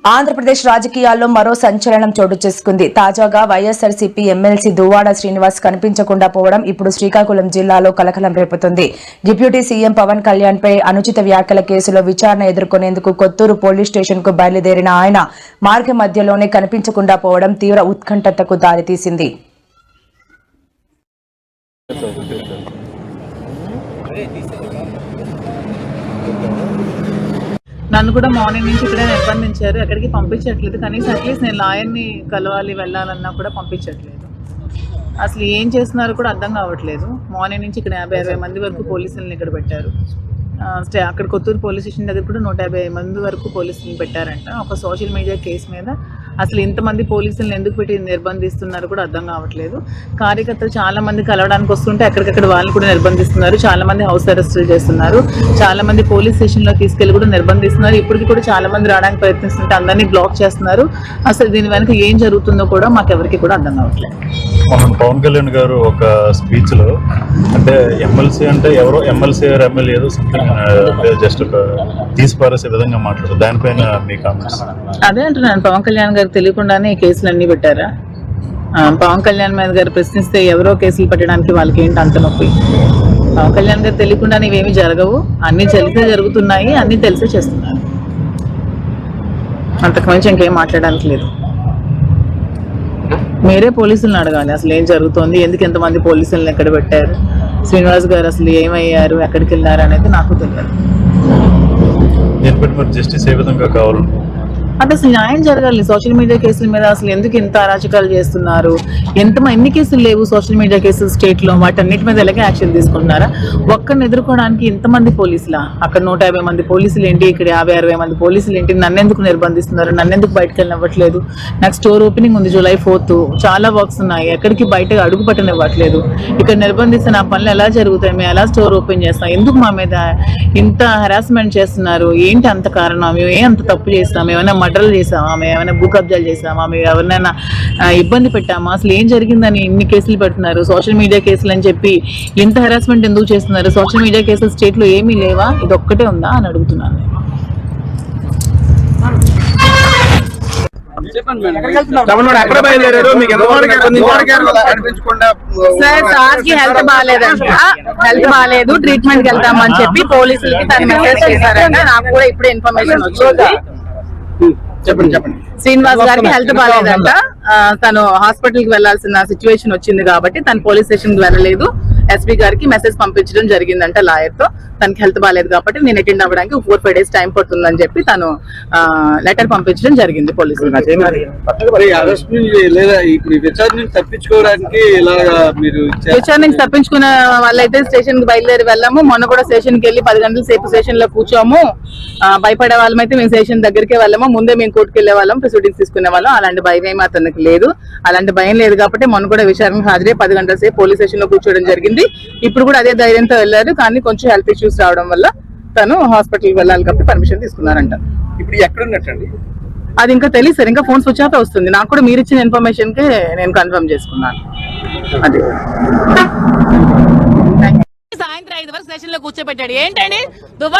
ఆంధ్రప్రదేశ్ రాజకీయాల్లో మరో సంచలనం చోటు చేసుకుంది. తాజాగా వైఎస్ఆర్సీపీ ఎమ్మెల్సీ దువ్వాడ శ్రీనివాస్ కనిపించకుండా పోవడం ఇప్పుడు శ్రీకాకుళం జిల్లాలో కలకలం రేపుతుంది. డిప్యూటీ సీఎం పవన్ కళ్యాణ్ పై అనుచిత వ్యాఖ్యల కేసులో విచారణ ఎదుర్కొనేందుకు కొత్తూరు పోలీస్ స్టేషన్ కు బయలుదేరిన ఆయన మార్గ మధ్యలోనే కనిపించకుండా పోవడం తీవ్ర ఉత్కంఠతకు దారితీసింది. నన్ను కూడా మార్నింగ్ నుంచి ఇక్కడే నిర్బంధించారు, ఎక్కడికి పంపించట్లేదు. కనీసం అట్లీస్ట్ నేను లాయర్ని కలవాలి వెళ్ళాలన్నా కూడా పంపించట్లేదు. అసలు ఏం చేస్తున్నారో కూడా అర్థం కావట్లేదు. మార్నింగ్ నుంచి ఇక్కడ 50-60 మంది వరకు పోలీసులను ఇక్కడ పెట్టారు. అక్కడ కొత్తూరు పోలీస్ స్టేషన్ దగ్గర కూడా 150 మంది వరకు పోలీసులను పెట్టారంట. ఒక సోషల్ మీడియా కేసు మీద అసలు ఇంతమంది పోలీసులను ఎందుకు పెట్టి నిర్బంధిస్తున్నారు కూడా అర్థం కావట్లేదు. కార్యకర్తలు చాలా మంది కలవడానికి వస్తుంటే ఎక్కడికక్కడ వాళ్ళని కూడా నిర్బంధిస్తున్నారు. చాలా మంది హౌస్ అరెస్టులు చేస్తున్నారు. చాలా మంది పోలీస్ స్టేషన్లో తీసుకెళ్లి కూడా నిర్బంధిస్తున్నారు. ఇప్పటికి కూడా చాలా మంది రావడానికి ప్రయత్నిస్తుంటే అందరినీ బ్లాక్ చేస్తున్నారు. అసలు దీని వెనక ఏం జరుగుతుందో కూడా మాకెవరికి కూడా అర్థం కావట్లేదు. మనం పవన్ కళ్యాణ్ గారు ఒక స్పీచ్ లో అంటే ఎమ్మెల్సీ అంటే ఎవరో ఎమ్మెల్సీ ఎమ్మెల్యే ఏదో సంథింగ్ జస్ట్ ఒక తీసిపారేసే విధంగా మాట్లాడారు. దానిపైన మీ కామెంట్స్? అదే అంటున్నాను, పవన్ కళ్యాణ్ గారు తెలియకుండానే ఈ కేసులన్నీ పెట్టారా? పవన్ కళ్యాణ్ మీద గారు ప్రశ్నిస్తే ఎవరో కేసులు పెట్టడానికి వాళ్ళకి ఏంటి అంత నొప్పి? పవన్ కళ్యాణ్ గారు తెలియకుండా ఇవేమి జరగవు, అన్ని తెలిసే జరుగుతున్నాయి, అన్ని తెలిసే చేస్తున్నారు. అంతకు మించి ఇంకేం మాట్లాడడానికి లేదు. మీరే పోలీసులను అడగాలి అసలు ఏం జరుగుతోంది, ఎందుకు ఎంతమంది పోలీసులను ఎక్కడ పెట్టారు, శ్రీనివాస్ గారు అసలు ఏమయ్యారు, ఎక్కడికి వెళ్ళారు అనేది నాకు తెలియదు. జస్టిస్ ఏ విధంగా కావాలి అంటే అసలు న్యాయం జరగాలి. సోషల్ మీడియా కేసుల మీద అసలు ఎందుకు ఇంత అరాచకాలు చేస్తున్నారు? ఎన్ని కేసులు లేవు సోషల్ మీడియా కేసులు స్టేట్ లో, వాటన్నిటి మీద ఎలాగే యాక్షన్ తీసుకుంటున్నారా? ఒక్కరిని ఎదుర్కోవడానికి ఇంతమంది పోలీసులా? అక్కడ 150 మంది పోలీసులు ఏంటి, ఇక్కడ 50-60 మంది పోలీసులు ఏంటి? నన్ను ఎందుకు నిర్బంధిస్తున్నారు? నన్ను ఎందుకు బయటకు వెళ్ళనివ్వట్లేదు? నాకు స్టోర్ ఓపెనింగ్ ఉంది July 4th, చాలా వర్క్స్ ఉన్నాయి, ఎక్కడికి బయటకు అడుగు పట్టనివ్వట్లేదు. ఇక్కడ నిర్బంధిస్తే నా పనులు ఎలా జరుగుతాయి? మేము ఎలా స్టోర్ ఓపెన్ చేస్తాం? ఎందుకు మా మీద ఇంత హెరాస్మెంట్ చేస్తున్నారు? ఏంటి అంత కారణం? మేము అంత తప్పు చేస్తాం? ఏమైనా మర్డర్లు చేసామా? మేము ఏమైనా భూ కబ్జాలు చేసామా? మేము ఎవరినైనా ఇబ్బంది పెట్టామా? అసలు ఏం జరిగిందని ఇన్ని కేసులు పెడుతున్నారు? సోషల్ మీడియా కేసులు అని చెప్పి ఇంత హెరాస్మెంట్ ఎందుకు చేస్తున్నారు? సోషల్ మీడియా కేసులు స్టేట్ లో ఏమీ లేవా? ఇది ఒక్కటే ఉందా అని అడుగుతున్నాను. సార్కి హెల్త్ బాగాలేదు, ట్రీట్మెంట్ కి వెళ్తామని చెప్పి పోలీసులకి తను మెసేజ్ చేశారంట. నాకు కూడా ఇప్పుడే ఇన్ఫర్మేషన్ వచ్చింది. శ్రీనివాస్ గారికి హెల్త్ బాగాలేదంట, తను హాస్పిటల్ కి వెళ్లాల్సిన సిచ్యువేషన్ వచ్చింది కాబట్టి తను పోలీస్ స్టేషన్ కి వెళ్ళలేదు. ఎస్పీ గారికి మెసేజ్ పంపించడం జరిగిందంట లాయర్ తో, తనకి హెల్త్ బాగాలేదు కాబట్టి నేను అటెండ్ అవ్వడానికి 4-5 days టైం పడుతుందని చెప్పి తను లెటర్ పంపించడం జరిగింది పోలీసులు. విచారణ నుంచి తప్పించుకున్న వాళ్ళైతే స్టేషన్ కి బయలుదేరి వెళ్ళాము. మొన్న కూడా స్టేషన్ కి వెళ్ళి 10 గంటల సేపు స్టేషన్ లో కూర్చోము. భయపడే వాళ్ళమైతే మేము స్టేషన్ దగ్గరికే వెళ్ళాము. ముందే మేము కోర్టుకు వెళ్ళే వాళ్ళం, ప్రొసీడింగ్స్ తీసుకునే వాళ్ళం. అలాంటి భయం ఏమీ అతనికి లేదు. అలాంటి భయం లేదు కాబట్టి మొన్న కూడా విచారణకు హాజరై 10 గంటల సేపు పోలీస్ స్టేషన్ లో కూర్చోవడం జరిగింది. ఇప్పుడు కూడా అదే ధైర్యంతో వెళ్లారు. కానీ కొంచెం హెల్త్ ఇష్యూస్ రావడం వల్ల తను హాస్పిటల్కి వెళ్ళాలి కాబట్టి పర్మిషన్ తీసుకున్నారంట. ఇప్పుడు ఎక్కడున్నట్టండి అది ఇంకా తెలియదు సార్, ఇంకా ఫోన్ స్విచ్ ఆఫ్ వస్తుంది. నాకు కూడా మీరు ఇచ్చిన ఇన్ఫర్మేషన్ కి నేను కన్ఫర్మ్ చేసుకున్నాను. అది సాయంత్రం 5 వరకు స్టేషన్ లో కూర్చోబెట్టాడు. ఏంటండి దువ్వాడ